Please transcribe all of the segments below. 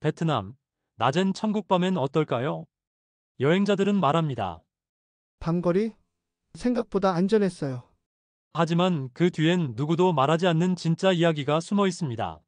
베트남, 낮엔 천국 밤엔 어떨까요? 여행자들은 말합니다. 밤거리? 생각보다 안전했어요. 하지만 그 뒤엔 누구도 말하지 않는 진짜 이야기가 숨어 있습니다.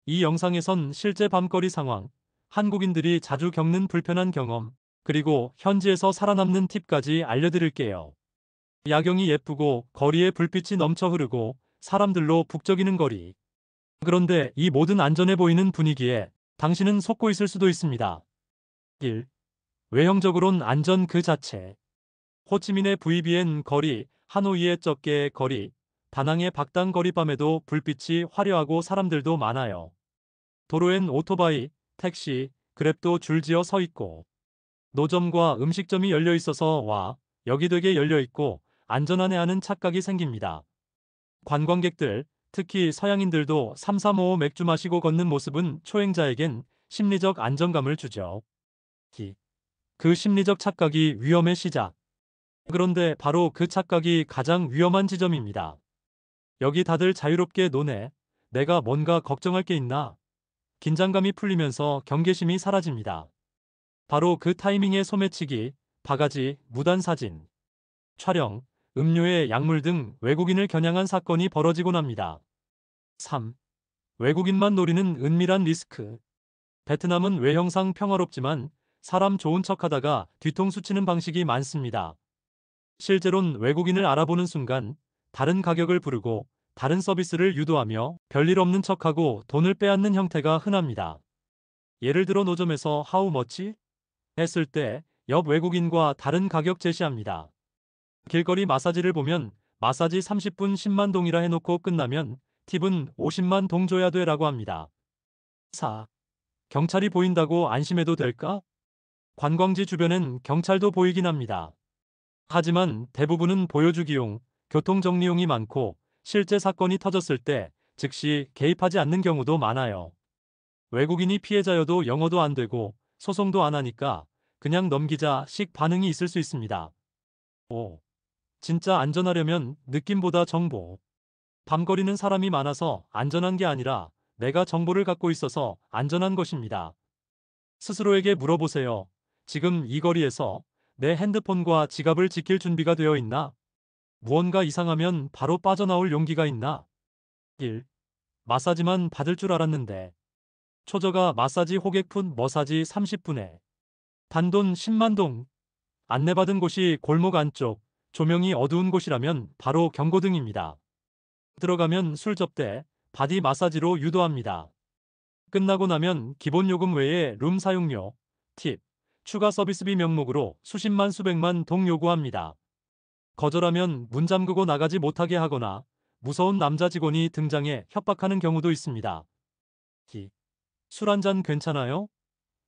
이 영상에선 실제 밤거리 상황, 한국인들이 자주 겪는 불편한 경험, 그리고 현지에서 살아남는 팁까지 알려드릴게요. 야경이 예쁘고 거리에 불빛이 넘쳐 흐르고 사람들로 북적이는 거리. 그런데 이 모든 안전해 보이는 분위기에 당신은 속고 있을 수도 있습니다. 1. 외형적으론 안전 그 자체. 호치민의 VBN 거리, 하노이의 적게의 거리, 다낭의 박당 거리 밤에도 불빛이 화려하고 사람들도 많아요. 도로엔 오토바이, 택시, 그랩도 줄지어 서 있고 노점과 음식점이 열려 있어서 와, 여기 되게 열려 있고 안전하네 하는 착각이 생깁니다. 관광객들, 특히 서양인들도 삼삼오오 맥주 마시고 걷는 모습은 초행자에겐 심리적 안정감을 주죠. 그 심리적 착각이 위험의 시작. 그런데 바로 그 착각이 가장 위험한 지점입니다. 여기 다들 자유롭게 노네. 내가 뭔가 걱정할 게 있나? 긴장감이 풀리면서 경계심이 사라집니다. 바로 그 타이밍에 소매치기, 바가지, 무단 사진, 촬영, 음료에 약물 등 외국인을 겨냥한 사건이 벌어지곤 합니다. 3. 외국인만 노리는 은밀한 리스크. 베트남은 외형상 평화롭지만 사람 좋은 척하다가 뒤통수 치는 방식이 많습니다. 실제론 외국인을 알아보는 순간 다른 가격을 부르고 다른 서비스를 유도하며 별일 없는 척하고 돈을 빼앗는 형태가 흔합니다. 예를 들어 노점에서 하우 머치? 했을 때 옆 외국인과 다른 가격 제시합니다. 길거리 마사지를 보면 마사지 30분 10만 동이라 해놓고 끝나면 팁은 50만 동 줘야 돼 라고 합니다. 4. 경찰이 보인다고 안심해도 될까? 관광지 주변엔 경찰도 보이긴 합니다. 하지만 대부분은 보여주기용, 교통정리용이 많고 실제 사건이 터졌을 때 즉시 개입하지 않는 경우도 많아요. 외국인이 피해자여도 영어도 안 되고 소송도 안 하니까 그냥 넘기자 식 반응이 있을 수 있습니다. 5. 진짜 안전하려면 느낌보다 정보. 밤거리는 사람이 많아서 안전한 게 아니라 내가 정보를 갖고 있어서 안전한 것입니다. 스스로에게 물어보세요. 지금 이 거리에서 내 핸드폰과 지갑을 지킬 준비가 되어 있나? 무언가 이상하면 바로 빠져나올 용기가 있나? 1. 마사지만 받을 줄 알았는데. 초저가 마사지 호객푼 머사지 30분에 단돈 10만 동. 안내받은 곳이 골목 안쪽, 조명이 어두운 곳이라면 바로 경고등입니다. 들어가면 술 접대, 바디 마사지로 유도합니다. 끝나고 나면 기본 요금 외에 룸 사용료, 팁, 추가 서비스비 명목으로 수십만 수백만 동 요구합니다. 거절하면 문 잠그고 나가지 못하게 하거나 무서운 남자 직원이 등장해 협박하는 경우도 있습니다. 술 한 잔 괜찮아요?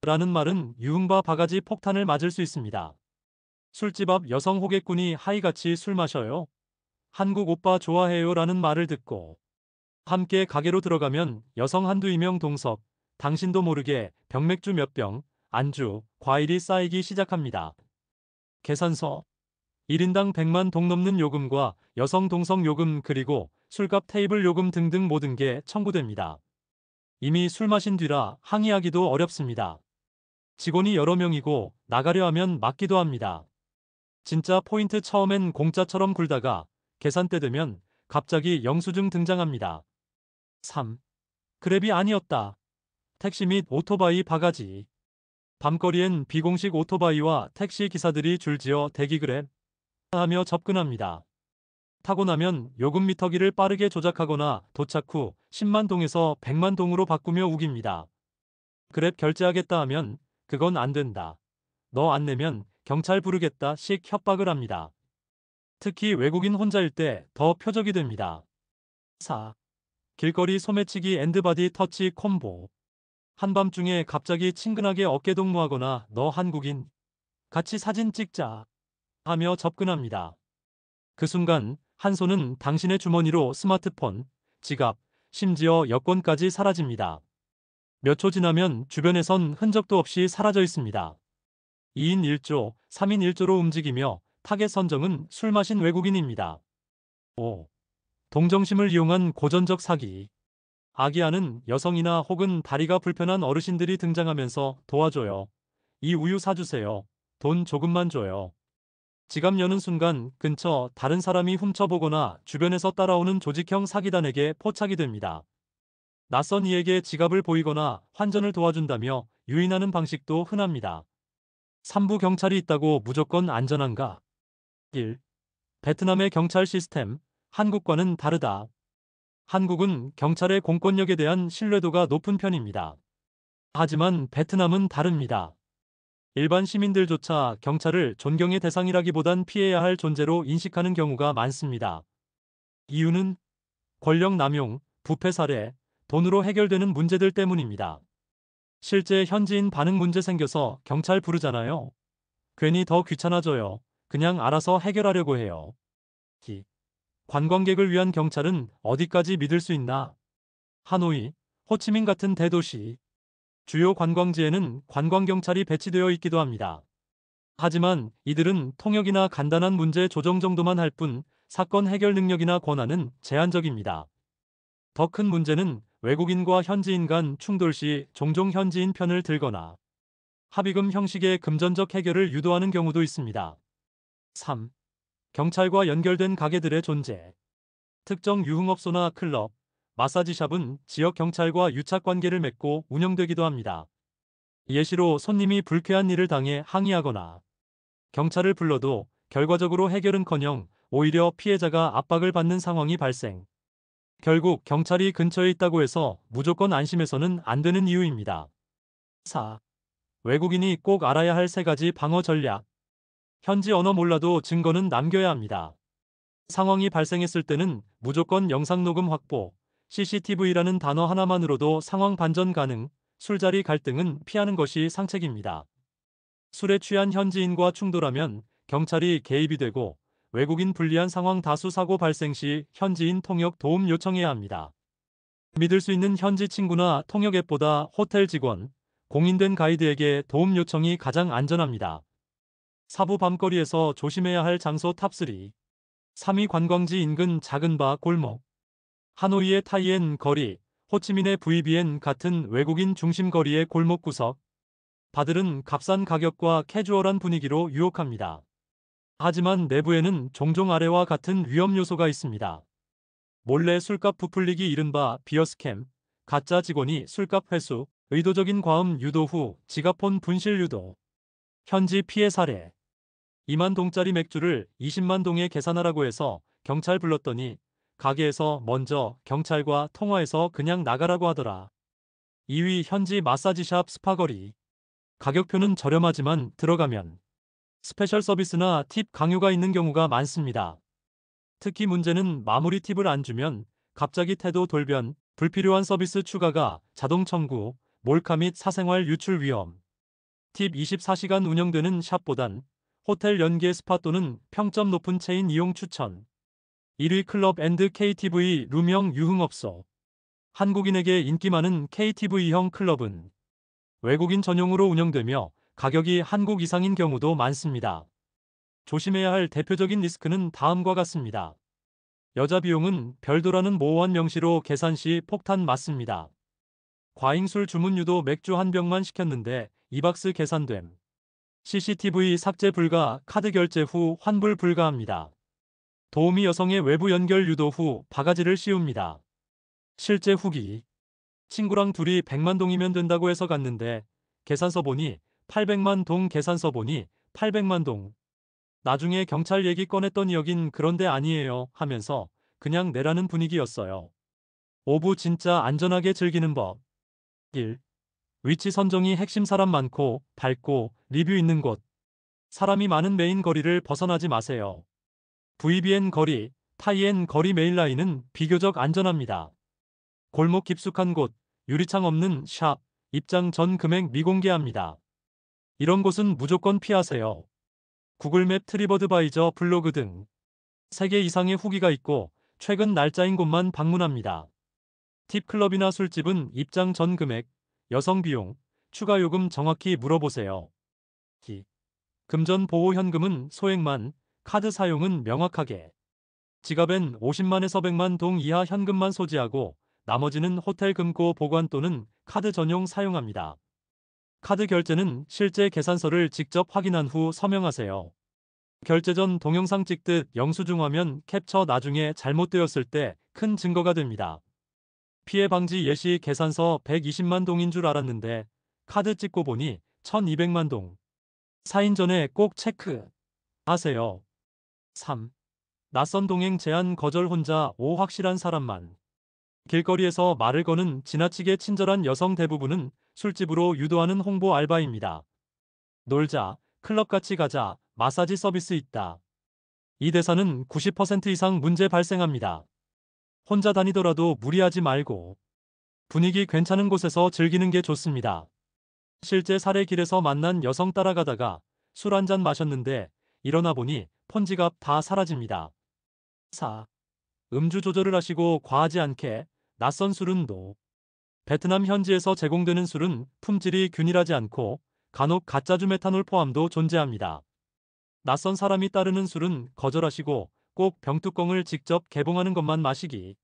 라는 말은 유흥바 바가지 폭탄을 맞을 수 있습니다. 술집 앞 여성 호객꾼이 하이같이 술 마셔요? 한국 오빠 좋아해요 라는 말을 듣고 함께 가게로 들어가면 여성 한두 이명 동석, 당신도 모르게 병맥주 몇 병, 안주, 과일이 쌓이기 시작합니다. 계산서, 1인당 100만 동 넘는 요금과 여성 동석 요금 그리고 술값 테이블 요금 등등 모든 게 청구됩니다. 이미 술 마신 뒤라 항의하기도 어렵습니다. 직원이 여러 명이고 나가려 하면 맞기도 합니다. 진짜 포인트 처음엔 공짜처럼 굴다가 계산대 되면 갑자기 영수증 등장합니다. 3. 그랩이 아니었다. 택시 및 오토바이 바가지. 밤거리엔 비공식 오토바이와 택시 기사들이 줄지어 대기 그랩 하며 접근합니다. 타고 나면 요금 미터기를 빠르게 조작하거나 도착 후 10만 동에서 100만 동으로 바꾸며 우깁니다. 그랩 결제하겠다 하면 그건 안 된다. 너 안 내면 경찰 부르겠다 식 협박을 합니다. 특히 외국인 혼자일 때 더 표적이 됩니다. 4. 길거리 소매치기 앤드바디 터치 콤보. 한밤중에 갑자기 친근하게 어깨 동무하거나 너 한국인? 같이 사진 찍자 하며 접근합니다. 그 순간 한 손은 당신의 주머니로 스마트폰, 지갑, 심지어 여권까지 사라집니다. 몇 초 지나면 주변에선 흔적도 없이 사라져 있습니다. 2인 1조, 3인 1조로 움직이며 타겟 선정은 술 마신 외국인입니다. 5. 동정심을 이용한 고전적 사기. 아기아는 여성이나 혹은 다리가 불편한 어르신들이 등장하면서 도와줘요. 이 우유 사주세요. 돈 조금만 줘요. 지갑 여는 순간 근처 다른 사람이 훔쳐보거나 주변에서 따라오는 조직형 사기단에게 포착이 됩니다. 낯선 이에게 지갑을 보이거나 환전을 도와준다며 유인하는 방식도 흔합니다. 3부 경찰이 있다고 무조건 안전한가? 1. 베트남의 경찰 시스템, 한국과는 다르다. 한국은 경찰의 공권력에 대한 신뢰도가 높은 편입니다. 하지만 베트남은 다릅니다. 일반 시민들조차 경찰을 존경의 대상이라기보단 피해야 할 존재로 인식하는 경우가 많습니다. 이유는 권력 남용, 부패 사례, 돈으로 해결되는 문제들 때문입니다. 실제 현지인 반응 문제 생겨서 경찰 부르잖아요. 괜히 더 귀찮아져요. 그냥 알아서 해결하려고 해요. 기. 관광객을 위한 경찰은 어디까지 믿을 수 있나? 하노이, 호치민 같은 대도시, 주요 관광지에는 관광경찰이 배치되어 있기도 합니다. 하지만 이들은 통역이나 간단한 문제 조정 정도만 할 뿐 사건 해결 능력이나 권한은 제한적입니다. 더 큰 문제는 외국인과 현지인 간 충돌 시 종종 현지인 편을 들거나 합의금 형식의 금전적 해결을 유도하는 경우도 있습니다. 3. 경찰과 연결된 가게들의 존재. 특정 유흥업소나 클럽, 마사지샵은 지역 경찰과 유착 관계를 맺고 운영되기도 합니다. 예시로 손님이 불쾌한 일을 당해 항의하거나 경찰을 불러도 결과적으로 해결은커녕 오히려 피해자가 압박을 받는 상황이 발생. 결국 경찰이 근처에 있다고 해서 무조건 안심해서는 안 되는 이유입니다. 4. 외국인이 꼭 알아야 할 3가지 방어 전략. 현지 언어 몰라도 증거는 남겨야 합니다. 상황이 발생했을 때는 무조건 영상 녹음 확보, CCTV라는 단어 하나만으로도 상황 반전 가능, 술자리 갈등은 피하는 것이 상책입니다. 술에 취한 현지인과 충돌하면 경찰이 개입이 되고 외국인 불리한 상황 다수 사고 발생 시 현지인 통역 도움 요청해야 합니다. 믿을 수 있는 현지 친구나 통역 앱보다 호텔 직원, 공인된 가이드에게 도움 요청이 가장 안전합니다. 사부 밤거리에서 조심해야 할 장소 탑3. 3위 관광지 인근 작은 바 골목. 하노이의 타이엔 거리, 호치민의 VBN 같은 외국인 중심 거리의 골목 구석. 바들은 값싼 가격과 캐주얼한 분위기로 유혹합니다. 하지만 내부에는 종종 아래와 같은 위험 요소가 있습니다. 몰래 술값 부풀리기 이른바 비어 스캠, 가짜 직원이 술값 회수, 의도적인 과음 유도 후 지갑폰 분실 유도. 현지 피해 사례. 2만 동짜리 맥주를 20만 동에 계산하라고 해서 경찰 불렀더니 가게에서 먼저 경찰과 통화해서 그냥 나가라고 하더라. 2위 현지 마사지샵 스파거리. 가격표는 저렴하지만 들어가면 스페셜 서비스나 팁 강요가 있는 경우가 많습니다. 특히 문제는 마무리 팁을 안 주면 갑자기 태도 돌변, 불필요한 서비스 추가가 자동 청구, 몰카 및 사생활 유출 위험. 팁 24시간 운영되는 샵보단 호텔 연계 스파 또는 평점 높은 체인 이용 추천. 1위 클럽 앤드 KTV 룸형 유흥업소. 한국인에게 인기 많은 KTV형 클럽은 외국인 전용으로 운영되며 가격이 한국 이상인 경우도 많습니다. 조심해야 할 대표적인 리스크는 다음과 같습니다. 여자 비용은 별도라는 모호한 명시로 계산 시 폭탄 맞습니다. 과잉술 주문 유도 맥주 한 병만 시켰는데 2박스 계산됨. CCTV 삭제 불가, 카드 결제 후 환불 불가합니다. 도우미 여성의 외부 연결 유도 후 바가지를 씌웁니다. 실제 후기. 친구랑 둘이 100만 동이면 된다고 해서 갔는데 계산서 보니 800만 동 계산서 보니 800만 동. 나중에 경찰 얘기 꺼냈더니 여긴 그런데 아니에요 하면서 그냥 내라는 분위기였어요. 5부 진짜 안전하게 즐기는 법. 1. 위치 선정이 핵심 사람 많고 밝고 리뷰 있는 곳. 사람이 많은 메인 거리를 벗어나지 마세요. VBN 거리, 타이엔 거리 메인라인은 비교적 안전합니다. 골목 깊숙한 곳, 유리창 없는 샵, 입장 전 금액 미공개합니다. 이런 곳은 무조건 피하세요. 구글맵 트리버드바이저 블로그 등 3개 이상의 후기가 있고 최근 날짜인 곳만 방문합니다. 팁클럽이나 술집은 입장 전 금액, 여성 비용, 추가 요금 정확히 물어보세요. 금전 보호 현금은 소액만, 카드 사용은 명확하게. 지갑엔 50만에서 100만 동 이하 현금만 소지하고 나머지는 호텔 금고 보관 또는 카드 전용 사용합니다. 카드 결제는 실제 계산서를 직접 확인한 후 서명하세요. 결제 전 동영상 찍듯 영수증 화면 캡처 나중에 잘못되었을 때 큰 증거가 됩니다. 피해 방지 예시 계산서 120만 동인 줄 알았는데 카드 찍고 보니 1200만 동. 사인 전에 꼭 체크하세요. 3. 낯선 동행 제한 거절 혼자 5. 확실한 사람만. 길거리에서 말을 거는 지나치게 친절한 여성 대부분은 술집으로 유도하는 홍보 알바입니다. 놀자, 클럽 같이 가자, 마사지 서비스 있다. 이 대사는 90% 이상 문제 발생합니다. 혼자 다니더라도 무리하지 말고 분위기 괜찮은 곳에서 즐기는 게 좋습니다. 실제 사례 길에서 만난 여성 따라가다가 술 한 잔 마셨는데 일어나 보니 폰지갑 다 사라집니다. 4. 음주 조절을 하시고 과하지 않게. 낯선 술은 노. 베트남 현지에서 제공되는 술은 품질이 균일하지 않고 간혹 가짜주 메탄올 포함도 존재합니다. 낯선 사람이 따르는 술은 거절하시고 꼭 병뚜껑을 직접 개봉하는 것만 마시기.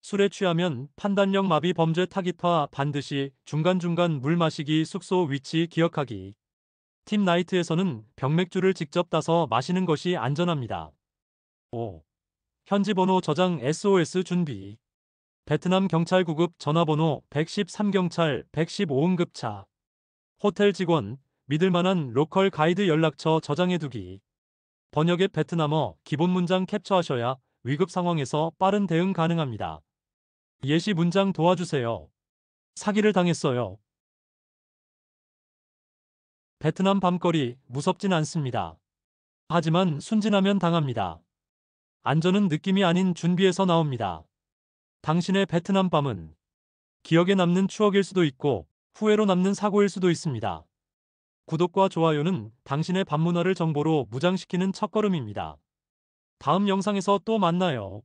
술에 취하면 판단력 마비 범죄 타깃화. 반드시 중간중간 물 마시기. 숙소 위치 기억하기. 팀 나이트에서는 병맥주를 직접 따서 마시는 것이 안전합니다. 5. 현지 번호 저장 SOS 준비. 베트남 경찰 구급 전화번호 113경찰 115응급차. 호텔 직원, 믿을만한 로컬 가이드 연락처 저장해두기. 번역 앱 베트남어 기본 문장 캡처하셔야 위급 상황에서 빠른 대응 가능합니다. 예시 문장 도와주세요. 사기를 당했어요. 베트남 밤거리 무섭진 않습니다. 하지만 순진하면 당합니다. 안전은 느낌이 아닌 준비에서 나옵니다. 당신의 베트남 밤은 기억에 남는 추억일 수도 있고 후회로 남는 사고일 수도 있습니다. 구독과 좋아요는 당신의 밤문화를 정보로 무장시키는 첫걸음입니다. 다음 영상에서 또 만나요.